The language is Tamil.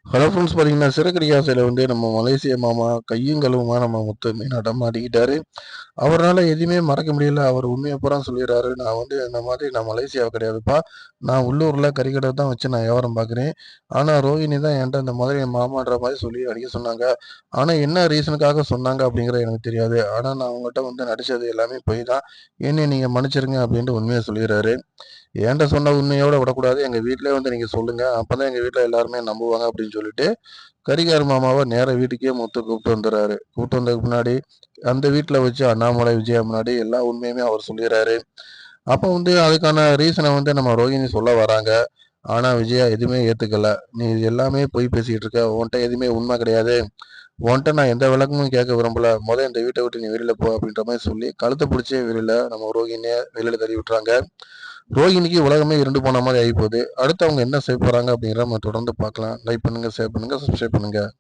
ஹலோ ஃப்ரெண்ட்ஸ் பார்த்தீங்கன்னா, சிறகடி ஆசையில நம்ம மலேசிய மாமா கையும் களவுமா நம்ம முத்து மீனாட்டம் மாட்டிக்கிட்டாரு. அவரால எதுவுமே மறக்க முடியல. அவர் உண்மைய பூரா சொல்லிறாரு. இந்த மாதிரி நான் மலேசியாவு கிடையாதுப்பா. நான் உள்ளூர்ல கறிக்கடை தான் வச்சு நான் வியாபாரம் பார்க்குறேன். ஆனா ரோகிணி தான் என்ட்ட இந்த மாதிரி என் மாமான்ற மாரி சொல்லி அடிக்க சொன்னாங்க. ஆனா என்ன ரீசனுக்காக சொன்னாங்க அப்படிங்கிறது எனக்கு தெரியாது. ஆனா நான் அவங்கட்ட நடிச்சது எல்லாமே பொய் தான். என்னைய நீங்க மன்னிச்சிருங்க அப்படின்ட்டு உண்மைய சொல்லிறாரு. என்ட்ட சொன்ன உண்மையோட விடக்கூடாது. எங்க வீட்லயே நீங்க சொல்லுங்க. அப்பதான் எங்க வீட்ல எல்லாருமே நம்புவாங்க அப்படின்னு சொல்லிட்டு, கரிகார் மாமாவ நேரா வீட்டுக்கே முத்து கூப்பிட்டு வந்துர்றாரு. கூப்பிட்டு வந்ததுக்கு முன்னாடி, அந்த வீட்ல வச்சு அண்ணாமலை, விஜயா முன்னாடி எல்லா உண்மையுமே அவர் சொல்லிர்றாரு. அப்ப அதுக்கான ரீசன நம்ம ரோகிணி சொல்ல வராங்க. ஆனா விஜயா எதுவுமே ஏத்துக்கல. "நீ இது எல்லாமே பொய் பேசிக்கிட்டு இருக்க. உன்ட்ட எதுவுமே உண்மை கிடையாது. உன்ட்ட நான் எந்த விளக்கமும் கேட்க விரும்பல. இந்த வீட்ட விட்டு நீ வெளியில போ" அப்படின்ற மாரி சொல்லி, கழுத்த பிடிச்சே வெளியில நம்ம ரோகிணிய வெளியில தள்ளி விட்டுறாங்க. ரோகிணிக்கு உலகமே இருண்டு போன மாரி ஆயிப்போது. அடுத்து அவங்க என்ன செய்ய போறாங்க அப்படிங்கிறத நம்ம தொடர்ந்து பார்க்கலாம். லைக் பண்ணுங்க, ஷேர் பண்ணுங்க, சப்ஸ்கிரைப் பண்ணுங்க.